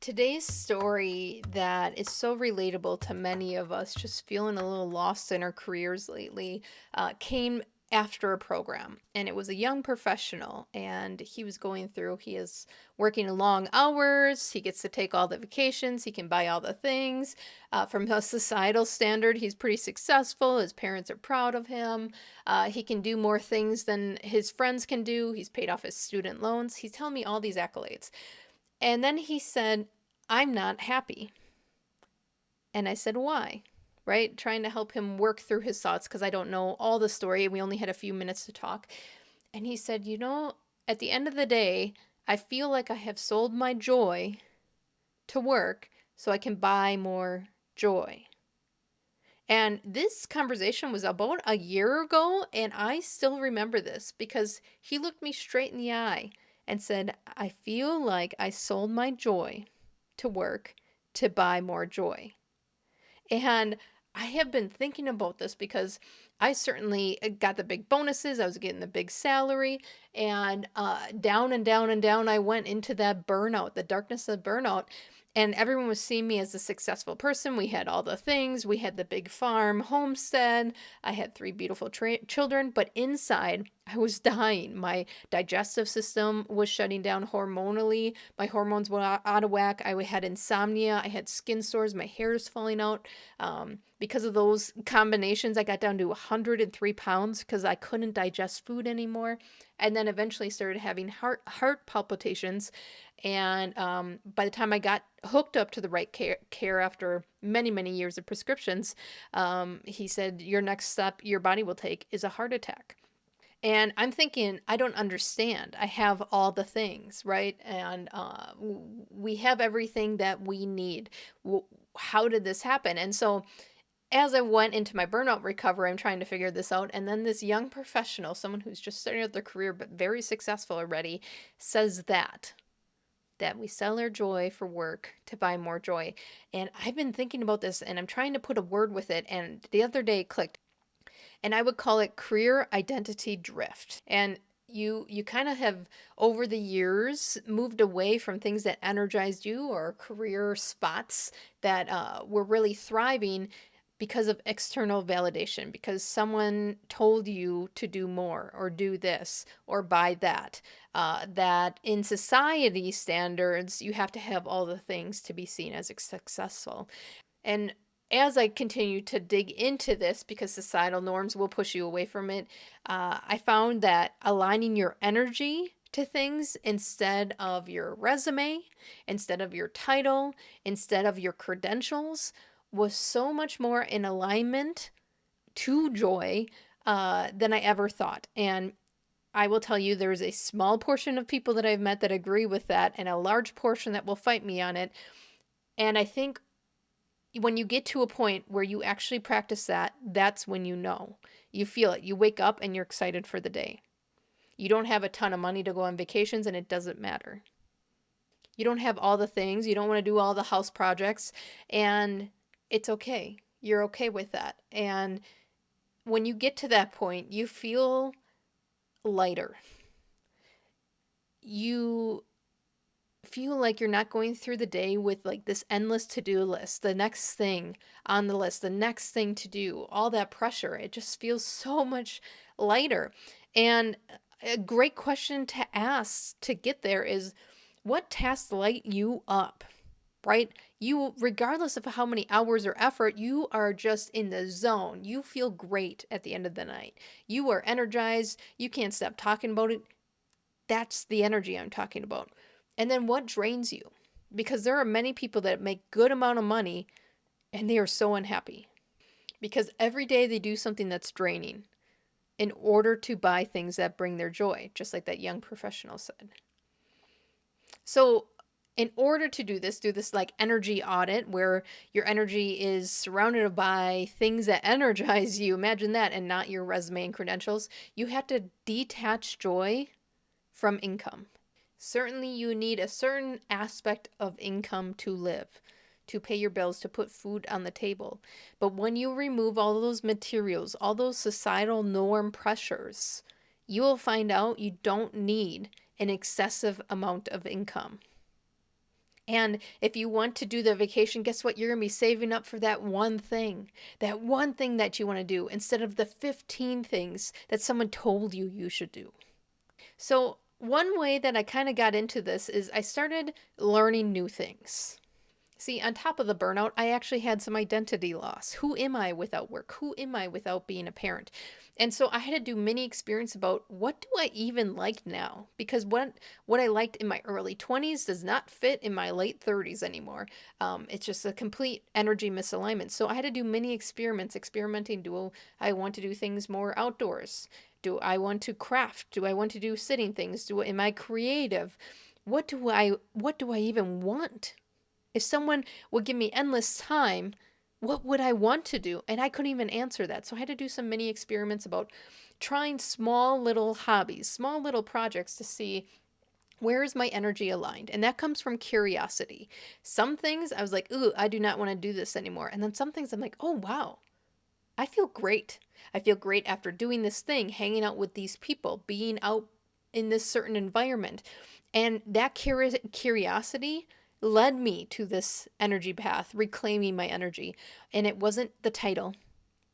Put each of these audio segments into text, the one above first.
Today's story that is so relatable to many of us just feeling a little lost in our careers lately came after a program. And it was a young professional, and he is working long hours. He gets to take all the vacations, he can buy all the things. From a societal standard, he's pretty successful. His parents are proud of him. He can do more things than his friends can do. He's paid off his student loans. He's telling me all these accolades. And then he said, I'm not happy. And I said, why? Right? Trying to help him work through his thoughts because I don't know all the story. We only had a few minutes to talk. And he said, at the end of the day, I feel like I have sold my joy to work so I can buy more joy. And this conversation was about a year ago, and I still remember this because he looked me straight in the eye and said, I feel like I sold my joy to work to buy more joy. And I have been thinking about this because I certainly got the big bonuses. I was getting the big salary, and down and down and down I went into that burnout, the darkness of burnout. And everyone was seeing me as a successful person. We had all the things. We had the big farm, homestead. I had three beautiful children. But inside, I was dying. My digestive system was shutting down hormonally. My hormones were out of whack. I had insomnia. I had skin sores. My hair is falling out. Because of those combinations, I got down to 103 pounds because I couldn't digest food anymore. And then eventually started having heart palpitations. And by the time I got hooked up to the right care after many, many years of prescriptions, he said, your next step your body will take is a heart attack. And I'm thinking, I don't understand. I have all the things, right? And we have everything that we need. How did this happen? And so as I went into my burnout recovery, I'm trying to figure this out. And then this young professional, someone who's just starting out their career but very successful already, says that we sell our joy for work to buy more joy. And I've been thinking about this and I'm trying to put a word with it. And the other day it clicked. And I would call it career identity drift. And you kind of have over the years moved away from things that energized you or career spots that were really thriving because of external validation, because someone told you to do more or do this or buy that. That in society standards, you have to have all the things to be seen as successful. And as I continue to dig into this, because societal norms will push you away from it, I found that aligning your energy to things instead of your resume, instead of your title, instead of your credentials was so much more in alignment to joy than I ever thought. And I will tell you, there's a small portion of people that I've met that agree with that, and a large portion that will fight me on it. And I think when you get to a point where you actually practice that, that's when you know. You feel it. You wake up and you're excited for the day. You don't have a ton of money to go on vacations, and it doesn't matter. You don't have all the things. You don't want to do all the house projects, and it's okay. You're okay with that. And when you get to that point, you feel lighter. You feel like you're not going through the day with like this endless to-do list, the next thing on the list, the next thing to do, all that pressure. It just feels so much lighter. And a great question to ask to get there is, what tasks light you up? Right? You, regardless of how many hours or effort, you are just in the zone. You feel great at the end of the night. You are energized. You can't stop talking about it. That's the energy I'm talking about. And then what drains you? Because there are many people that make good amount of money and they are so unhappy because every day they do something that's draining in order to buy things that bring their joy, just like that young professional said. So, in order to do this like energy audit where your energy is surrounded by things that energize you, imagine that, and not your resume and credentials, you have to detach joy from income. Certainly, you need a certain aspect of income to live, to pay your bills, to put food on the table. But when you remove all those materials, all those societal norm pressures, you will find out you don't need an excessive amount of income. And if you want to do the vacation, guess what? You're going to be saving up for that one thing that you want to do instead of the 15 things that someone told you should do. So, one way that I kind of got into this is I started learning new things. See, on top of the burnout, I actually had some identity loss. Who am I without work? Who am I without being a parent? And so I had to do mini experience about what do I even like now? Because what I liked in my early 20s does not fit in my late 30s anymore. It's just a complete energy misalignment. So I had to do mini experiments, experimenting. Do I want to do things more outdoors? Do I want to craft? Do I want to do sitting things? Am I creative? What do I even want? If someone would give me endless time, what would I want to do? And I couldn't even answer that. So I had to do some mini experiments about trying small little hobbies, small little projects to see where is my energy aligned. And that comes from curiosity. Some things I was like, ooh, I do not want to do this anymore. And then some things I'm like, oh, wow, I feel great. I feel great after doing this thing, hanging out with these people, being out in this certain environment. And that curiosity led me to this energy path, reclaiming my energy. And it wasn't the title.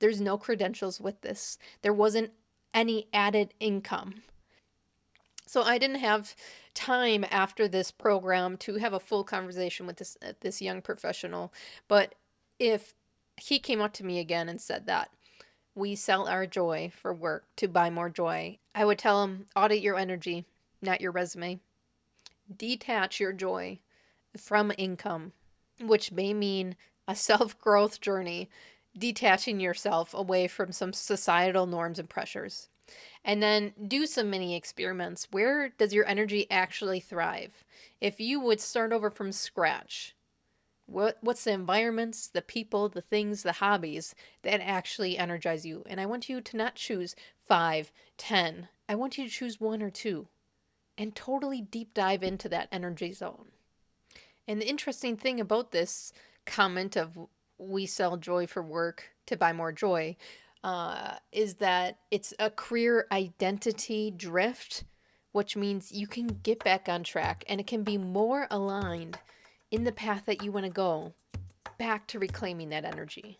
There's no credentials with this. There wasn't any added income. So I didn't have time after this program to have a full conversation with this young professional. But if he came up to me again and said that we sell our joy for work to buy more joy, I would tell him audit your energy, not your resume. Detach your joy from income, which may mean a self growth journey, detaching yourself away from some societal norms and pressures. And then do some mini experiments. Where does your energy actually thrive? If you would start over from scratch, what's the environments, the people, the things, the hobbies that actually energize you? And I want you to not choose 5, 10. I want you to choose 1 or 2 and totally deep dive into that energy zone. And the interesting thing about this comment of we sell joy for work to buy more joy is that it's a career identity drift, which means you can get back on track and it can be more aligned in the path that you want to go back to reclaiming that energy.